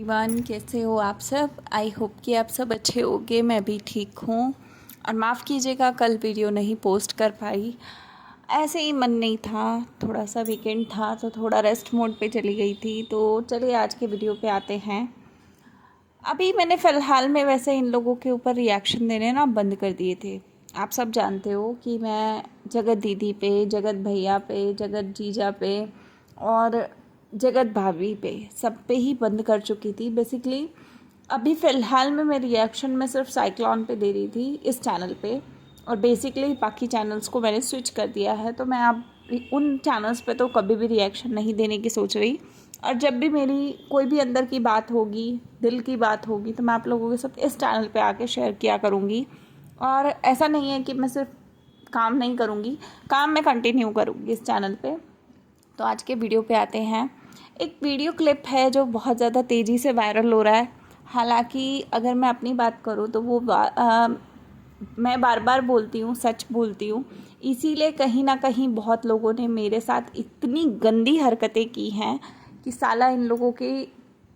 One कैसे हो आप सब। आई होप कि आप सब अच्छे होगे। मैं भी ठीक हूँ और माफ़ कीजिएगा कल वीडियो नहीं पोस्ट कर पाई, ऐसे ही मन नहीं था। थोड़ा सा वीकेंड था तो थोड़ा रेस्ट मोड पे चली गई थी। तो चलिए आज के वीडियो पे आते हैं। अभी मैंने फ़िलहाल में वैसे इन लोगों के ऊपर रिएक्शन देने ना बंद कर दिए थे। आप सब जानते हो कि मैं जगत दीदी पे, जगत भैया पे, जगत जीजा पे और जगत भाभी पे, सब पे ही बंद कर चुकी थी बेसिकली। अभी फ़िलहाल में मैं रिएक्शन में सिर्फ साइक्लॉन पे दे रही थी इस चैनल पे, और बेसिकली बाकी चैनल्स को मैंने स्विच कर दिया है। तो मैं अब उन चैनल्स पे तो कभी भी रिएक्शन नहीं देने की सोच रही। और जब भी मेरी कोई भी अंदर की बात होगी, दिल की बात होगी, तो मैं आप लोगों के साथ इस चैनल पे आके शेयर किया करूँगी। और ऐसा नहीं है कि मैं सिर्फ काम नहीं करूँगी, काम मैं कंटिन्यू करूँगी इस चैनल पे। तो आज के वीडियो पे आते हैं। एक वीडियो क्लिप है जो बहुत ज़्यादा तेज़ी से वायरल हो रहा है। हालांकि अगर मैं अपनी बात करूँ तो वो मैं बार बार बोलती हूँ, सच बोलती हूँ। इसीलिए कहीं ना कहीं बहुत लोगों ने मेरे साथ इतनी गंदी हरकतें की हैं कि साला इन लोगों के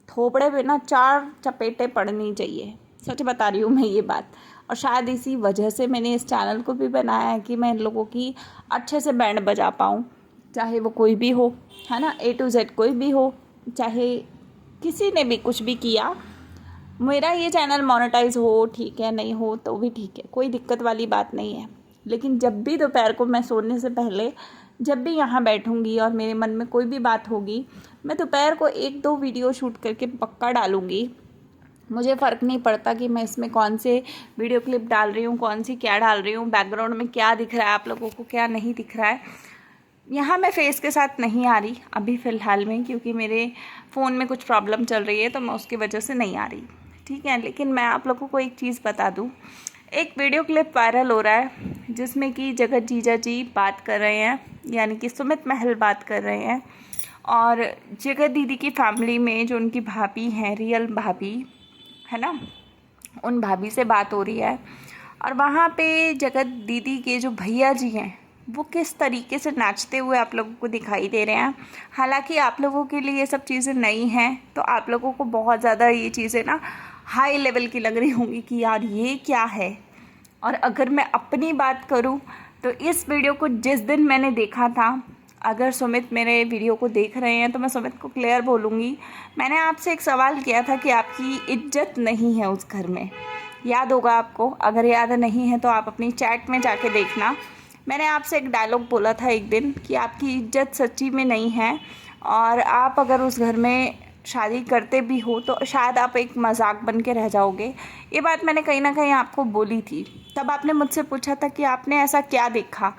थोपड़े पे ना 4 चपेटे पड़नी चाहिए। सच बता रही हूँ मैं ये बात। और शायद इसी वजह से मैंने इस चैनल को भी बनाया है कि मैं इन लोगों की अच्छे से बैंड बजा पाऊँ, चाहे वो कोई भी हो, है ना, A to Z कोई भी हो, चाहे किसी ने भी कुछ भी किया। मेरा ये चैनल मोनेटाइज हो ठीक है, नहीं हो तो भी ठीक है, कोई दिक्कत वाली बात नहीं है। लेकिन जब भी दोपहर को मैं सोने से पहले जब भी यहाँ बैठूँगी और मेरे मन में कोई भी बात होगी, मैं दोपहर को 1-2 वीडियो शूट करके पक्का डालूँगी। मुझे फ़र्क नहीं पड़ता कि मैं इसमें कौन से वीडियो क्लिप डाल रही हूँ, कौन सी क्या डाल रही हूँ, बैकग्राउंड में क्या दिख रहा है, आप लोगों को क्या नहीं दिख रहा है। यहाँ मैं फेस के साथ नहीं आ रही अभी फ़िलहाल में, क्योंकि मेरे फ़ोन में कुछ प्रॉब्लम चल रही है, तो मैं उसकी वजह से नहीं आ रही, ठीक है। लेकिन मैं आप लोगों को एक चीज़ बता दूँ। एक वीडियो क्लिप वायरल हो रहा है जिसमें कि जगत जीजा जी बात कर रहे हैं, यानी कि सुमित महल बात कर रहे हैं। और जगत दीदी की फैमिली में जो उनकी भाभी हैं, रियल भाभी है ना, उन भाभी से बात हो रही है। और वहाँ पे जगत दीदी के जो भैया जी हैं वो किस तरीके से नाचते हुए आप लोगों को दिखाई दे रहे हैं। हालांकि आप लोगों के लिए ये सब चीज़ें नई हैं, तो आप लोगों को बहुत ज़्यादा ये चीज़ें ना हाई लेवल की लग रही होंगी कि यार ये क्या है। और अगर मैं अपनी बात करूं तो इस वीडियो को जिस दिन मैंने देखा था, अगर सुमित मेरे वीडियो को देख रहे हैं तो मैं सुमित को क्लियर बोलूँगी, मैंने आपसे एक सवाल किया था कि आपकी इज्जत नहीं है उस घर में। याद होगा आपको, अगर याद नहीं है तो आप अपनी चैट में जाके देखना। मैंने आपसे एक डायलॉग बोला था एक दिन कि आपकी इज्जत सच्ची में नहीं है, और आप अगर उस घर में शादी करते भी हो तो शायद आप एक मजाक बन के रह जाओगे। ये बात मैंने कहीं ना कहीं आपको बोली थी। तब आपने मुझसे पूछा था कि आपने ऐसा क्या देखा।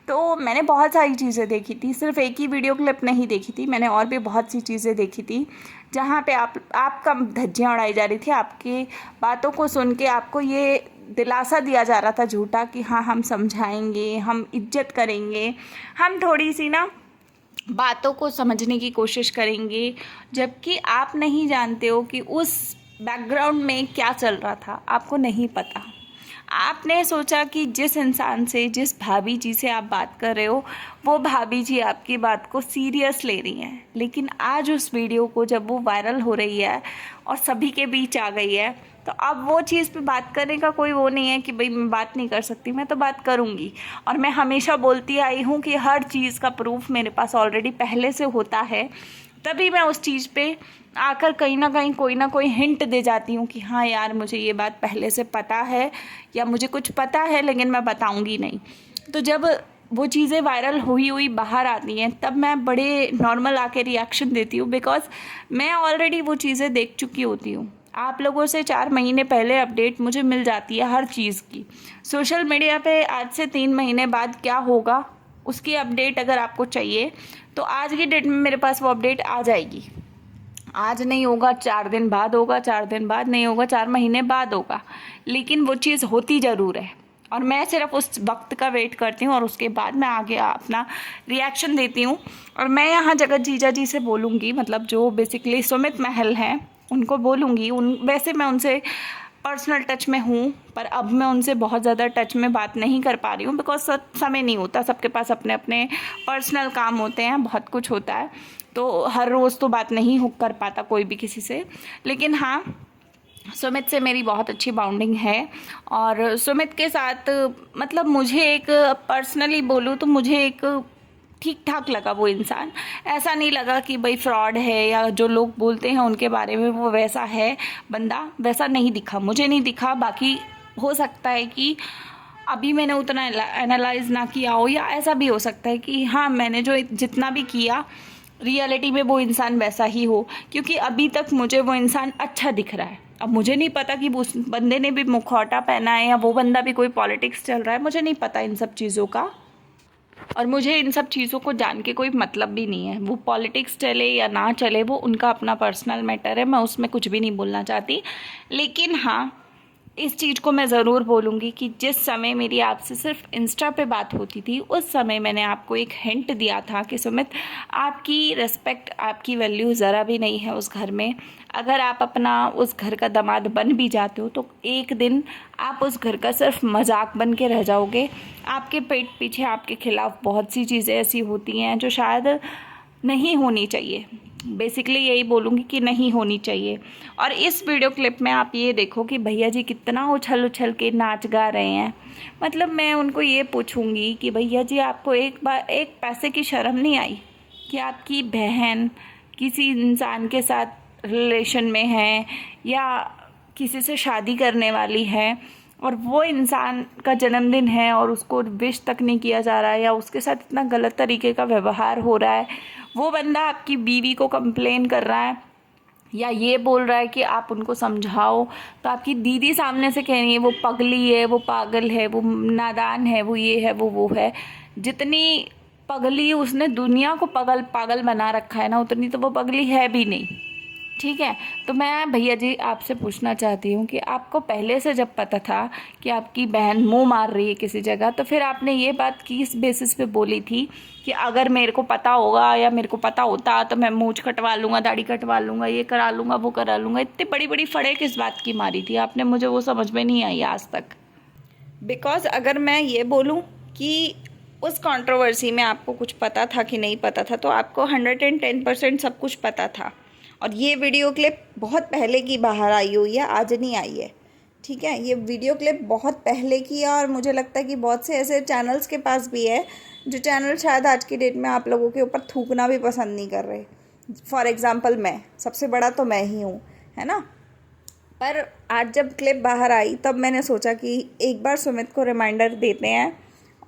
तो मैंने बहुत सारी चीज़ें देखी थी, सिर्फ एक ही वीडियो क्लिप नहीं देखी थी, मैंने और भी बहुत सी चीज़ें देखी थी जहाँ पे आपका धज्जियाँ उड़ाई जा रही थी। आपकी बातों को सुन के आपको ये दिलासा दिया जा रहा था झूठा कि हाँ हम समझाएंगे, हम इज्जत करेंगे, हम थोड़ी सी ना बातों को समझने की कोशिश करेंगे। जबकि आप नहीं जानते हो कि उस बैकग्राउंड में क्या चल रहा था, आपको नहीं पता। आपने सोचा कि जिस इंसान से, जिस भाभी जी से आप बात कर रहे हो, वो भाभी जी आपकी बात को सीरियस ले रही हैं। लेकिन आज उस वीडियो को जब वो वायरल हो रही है और सभी के बीच आ गई है, तो अब वो चीज़ पे बात करने का कोई वो नहीं है कि भाई मैं बात नहीं कर सकती, मैं तो बात करूँगी। और मैं हमेशा बोलती आई हूँ कि हर चीज़ का प्रूफ मेरे पास ऑलरेडी पहले से होता है, तभी मैं उस चीज़ पे आकर कहीं ना कोई हिंट दे जाती हूँ कि हाँ यार मुझे ये बात पहले से पता है, या मुझे कुछ पता है लेकिन मैं बताऊँगी नहीं। तो जब वो चीज़ें वायरल हुई बाहर आती हैं तब मैं बड़े नॉर्मल आके रिएक्शन देती हूँ, बिकॉज़ मैं ऑलरेडी वो चीज़ें देख चुकी होती हूँ। आप लोगों से 4 महीने पहले अपडेट मुझे मिल जाती है हर चीज़ की। सोशल मीडिया पे आज से 3 महीने बाद क्या होगा उसकी अपडेट अगर आपको चाहिए तो आज की डेट में मेरे पास वो अपडेट आ जाएगी। आज नहीं होगा 4 दिन बाद होगा, 4 दिन बाद नहीं होगा, 4 महीने बाद होगा, लेकिन वो चीज़ होती ज़रूर है। और मैं सिर्फ उस वक्त का वेट करती हूँ और उसके बाद मैं आगे अपना रिएक्शन देती हूँ। और मैं यहाँ जगत जीजा जी से बोलूँगी, मतलब जो बेसिकली सुमित महल हैं उनको बोलूँगी। वैसे मैं उनसे पर्सनल टच में हूँ, पर अब मैं उनसे बहुत ज़्यादा टच में बात नहीं कर पा रही हूँ, बिकॉज समय नहीं होता, सबके पास अपने अपने पर्सनल काम होते हैं, बहुत कुछ होता है, तो हर रोज़ तो बात नहीं हो कर पाता कोई भी किसी से। लेकिन हाँ, सुमित से मेरी बहुत अच्छी बाउंडिंग है, और सुमित के साथ मतलब मुझे एक पर्सनली बोलूँ तो मुझे एक ठीक ठाक लगा वो इंसान। ऐसा नहीं लगा कि भाई फ्रॉड है, या जो लोग बोलते हैं उनके बारे में वो वैसा है बंदा, वैसा नहीं दिखा, मुझे नहीं दिखा। बाकी हो सकता है कि अभी मैंने उतना एनालाइज ना किया हो, या ऐसा भी हो सकता है कि हाँ, मैंने जो जितना भी किया रियलिटी में वो इंसान वैसा ही हो, क्योंकि अभी तक मुझे वो इंसान अच्छा दिख रहा है। अब मुझे नहीं पता कि उस बंदे ने भी मुखौटा पहना है, या वो बंदा भी कोई पॉलिटिक्स चल रहा है, मुझे नहीं पता इन सब चीज़ों का, और मुझे इन सब चीज़ों को जान के कोई मतलब भी नहीं है। वो पॉलिटिक्स चले या ना चले, वो उनका अपना पर्सनल मैटर है, मैं उसमें कुछ भी नहीं बोलना चाहती। लेकिन हाँ, इस चीज़ को मैं ज़रूर बोलूँगी कि जिस समय मेरी आपसे सिर्फ इंस्टा पे बात होती थी, उस समय मैंने आपको एक हिंट दिया था कि सुमित, आपकी रिस्पेक्ट, आपकी वैल्यू ज़रा भी नहीं है उस घर में। अगर आप अपना उस घर का दामाद बन भी जाते हो तो एक दिन आप उस घर का सिर्फ मजाक बन के रह जाओगे। आपके पेट पीछे आपके खिलाफ बहुत सी चीज़ें ऐसी होती हैं जो शायद नहीं होनी चाहिए। बेसिकली यही बोलूँगी कि नहीं होनी चाहिए। और इस वीडियो क्लिप में आप ये देखो कि भैया जी कितना उछल उछल के नाच गा रहे हैं। मतलब मैं उनको ये पूछूंगी कि भैया जी, आपको एक बार एक पैसे की शर्म नहीं आई कि आपकी बहन किसी इंसान के साथ रिलेशन में है, या किसी से शादी करने वाली है, और वो इंसान का जन्मदिन है और उसको विश तक नहीं किया जा रहा है, या उसके साथ इतना गलत तरीके का व्यवहार हो रहा है। वो बंदा आपकी बीवी को कंप्लेन कर रहा है, या ये बोल रहा है कि आप उनको समझाओ, तो आपकी दीदी सामने से कह रही है वो पगली है, वो पागल है, वो नादान है, वो ये है, वो है। जितनी पगली उसने दुनिया को पागल पागल बना रखा है ना, उतनी तो वो पगली है भी नहीं। ठीक है, तो मैं भैया जी आपसे पूछना चाहती हूँ कि आपको पहले से जब पता था कि आपकी बहन मुंह मार रही है किसी जगह, तो फिर आपने ये बात किस बेसिस पे बोली थी कि अगर मेरे को पता होगा या मेरे को पता होता तो मैं मूंछ कटवा लूँगा, दाढ़ी कटवा लूँगा, ये करा लूँगा, वो करा लूँगा। इतनी बड़ी बड़ी फड़े किस बात की मारी थी आपने, मुझे वो समझ में नहीं आई आज तक। बिकॉज अगर मैं ये बोलूँ कि उस कंट्रोवर्सी में आपको कुछ पता था कि नहीं पता था, तो आपको 110% सब कुछ पता था। और ये वीडियो क्लिप बहुत पहले की बाहर आई हुई है, आज नहीं आई है। ठीक है, ये वीडियो क्लिप बहुत पहले की है, और मुझे लगता है कि बहुत से ऐसे चैनल्स के पास भी है जो चैनल शायद आज की डेट में आप लोगों के ऊपर थूकना भी पसंद नहीं कर रहे। फॉर एग्ज़ाम्पल मैं, सबसे बड़ा तो मैं ही हूँ, है ना। पर आज जब क्लिप बाहर आई तब मैंने सोचा कि एक बार सुमित को रिमाइंडर देते हैं,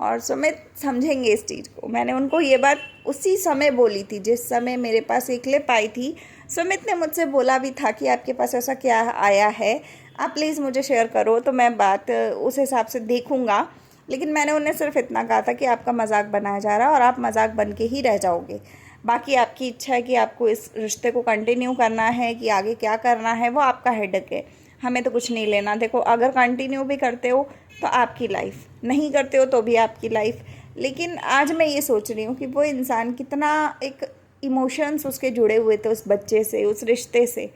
और सुमित समझेंगे इस चीज़ को। मैंने उनको ये बात उसी समय बोली थी जिस समय मेरे पास एक क्लिप आई थी। सुमित ने मुझसे बोला भी था कि आपके पास ऐसा क्या आया है, आप प्लीज़ मुझे शेयर करो, तो मैं बात उस हिसाब से देखूँगा। लेकिन मैंने उन्हें सिर्फ इतना कहा था कि आपका मजाक बनाया जा रहा है और आप मजाक बन के ही रह जाओगे। बाकी आपकी इच्छा है कि आपको इस रिश्ते को कंटिन्यू करना है कि आगे क्या करना है, वो आपका हेडेक है, हमें तो कुछ नहीं लेना। देखो, अगर कंटिन्यू भी करते हो तो आपकी लाइफ, नहीं करते हो तो भी आपकी लाइफ। लेकिन आज मैं ये सोच रही हूँ कि वो इंसान कितना एक इमोशंस उसके जुड़े हुए थे उस बच्चे से, उस रिश्ते से,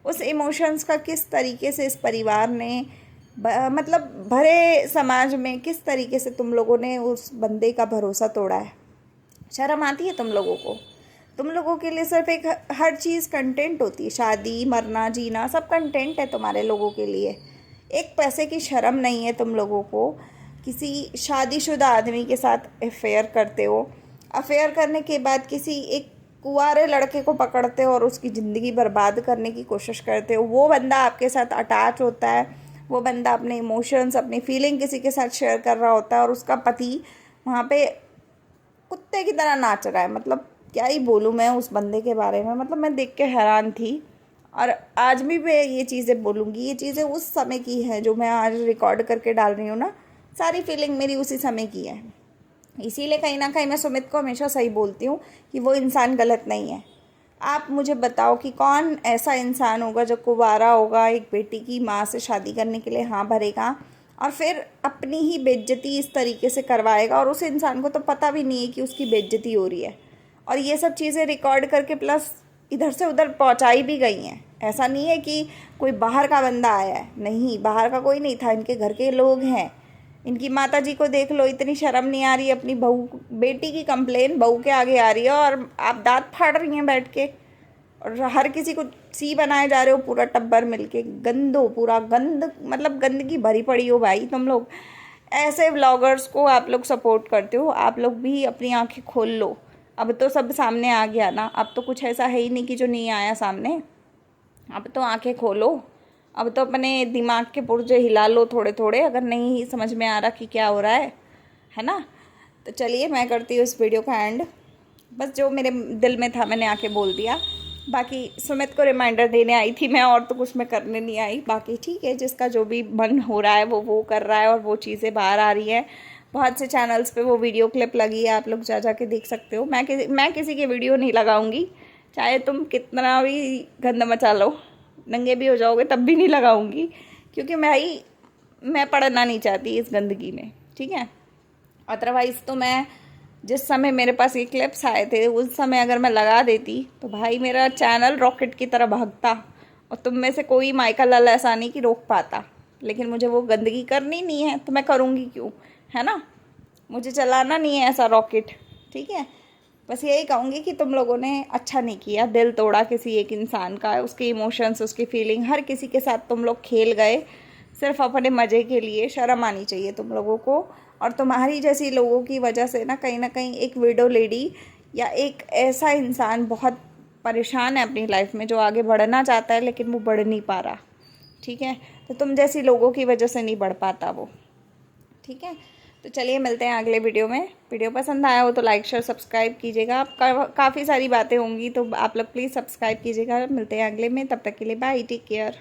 उस इमोशंस का किस तरीके से इस परिवार ने मतलब भरे समाज में किस तरीके से तुम लोगों ने उस बंदे का भरोसा तोड़ा है। शर्म आती है तुम लोगों को? तुम लोगों के लिए सिर्फ एक हर चीज़ कंटेंट होती है, शादी, मरना, जीना, सब कंटेंट है तुम्हारे लोगों के लिए। एक पैसे की शर्म नहीं है तुम लोगों को। किसी शादीशुदा आदमी के साथ अफेयर करते हो, अफेयर करने के बाद किसी एक कुंवारे लड़के को पकड़ते हो और उसकी ज़िंदगी बर्बाद करने की कोशिश करते हो। वो बंदा आपके साथ अटैच होता है, वो बंदा अपने इमोशंस, अपनी फीलिंग किसी के साथ शेयर कर रहा होता है, और उसका पति वहाँ पे कुत्ते की तरह नाच रहा है। मतलब क्या ही बोलूँ मैं उस बंदे के बारे में, मतलब मैं देख के हैरान थी। और आज भी मैं ये चीज़ें बोलूँगी, ये चीज़ें उस समय की हैं जो मैं आज रिकॉर्ड करके डाल रही हूँ ना, सारी फीलिंग मेरी उसी समय की है। इसीलिए कहीं ना कहीं मैं सुमित को हमेशा सही बोलती हूँ कि वो इंसान गलत नहीं है। आप मुझे बताओ कि कौन ऐसा इंसान होगा जो कुंवारा होगा, एक बेटी की माँ से शादी करने के लिए हाँ भरेगा, और फिर अपनी ही बेइज्जती इस तरीके से करवाएगा, और उस इंसान को तो पता भी नहीं है कि उसकी बेइज्जती हो रही है। और ये सब चीज़ें रिकॉर्ड करके प्लस इधर से उधर पहुंचाई भी गई हैं। ऐसा नहीं है कि कोई बाहर का बंदा आया है, नहीं, बाहर का कोई नहीं था, इनके घर के लोग हैं। इनकी माता जी को देख लो, इतनी शर्म नहीं आ रही, अपनी बहू बेटी की कंप्लेन बहू के आगे आ रही है और आप दांत फाड़ रही हैं बैठ के, और हर किसी को सी बनाए जा रहे हो पूरा टब्बर मिलके। गंदो, पूरा गंद, मतलब गंदगी भरी पड़ी हो भाई तुम लोग। ऐसे व्लॉगर्स को आप लोग सपोर्ट करते हो, आप लोग भी अपनी आंखें खोल लो। अब तो सब सामने आ गया ना, अब तो कुछ ऐसा है ही नहीं कि जो नहीं आया सामने। अब तो आंखें खोलो, अब तो अपने दिमाग के पुर्जे हिला लो थोड़े थोड़े, अगर नहीं समझ में आ रहा कि क्या हो रहा है ना। तो चलिए मैं करती हूँ इस वीडियो का एंड। बस जो मेरे दिल में था मैंने आके बोल दिया। बाकी सुमित को रिमाइंडर देने आई थी मैं, और तो कुछ मैं करने नहीं आई। बाकी ठीक है, जिसका जो भी मन हो रहा है वो कर रहा है, और वो चीज़ें बाहर आ रही हैं। बहुत से चैनल्स पे वो वीडियो क्लिप लगी है, आप लोग जा के देख सकते हो। मैं किसी की वीडियो नहीं लगाऊंगी, चाहे तुम कितना भी गंद मचा लो, नंगे भी हो जाओगे तब भी नहीं लगाऊंगी, क्योंकि मैं पढ़ना नहीं चाहती इस गंदगी में, ठीक है। अदरवाइज़ तो मैं जिस समय मेरे पास ये क्लिप्स आए थे उस समय अगर मैं लगा देती तो भाई मेरा चैनल रॉकेट की तरह भागता, और तुम में से कोई माइका लाल ऐसा नहीं कि रोक पाता। लेकिन मुझे वो गंदगी करनी नहीं है तो मैं करूँगी क्यों, है ना। मुझे चलाना नहीं है ऐसा रॉकेट, ठीक है। बस यही कहूँगी कि तुम लोगों ने अच्छा नहीं किया, दिल तोड़ा किसी एक इंसान का, उसके इमोशंस, उसकी फीलिंग, हर किसी के साथ तुम लोग खेल गए सिर्फ अपने मज़े के लिए। शर्म आनी चाहिए तुम लोगों को। और तुम्हारी जैसी लोगों की वजह से ना कहीं एक विडो लेडी या एक ऐसा इंसान बहुत परेशान है अपनी लाइफ में, जो आगे बढ़ना चाहता है लेकिन वो बढ़ नहीं पा रहा, ठीक है। तो तुम जैसी लोगों की वजह से नहीं बढ़ पाता वो, ठीक है। तो चलिए मिलते हैं अगले वीडियो में। वीडियो पसंद आया हो तो लाइक शेयर सब्सक्राइब कीजिएगा। काफ़ी सारी बातें होंगी तो आप लोग प्लीज़ सब्सक्राइब कीजिएगा। मिलते हैं अगले में, तब तक के लिए बाय, टेक केयर।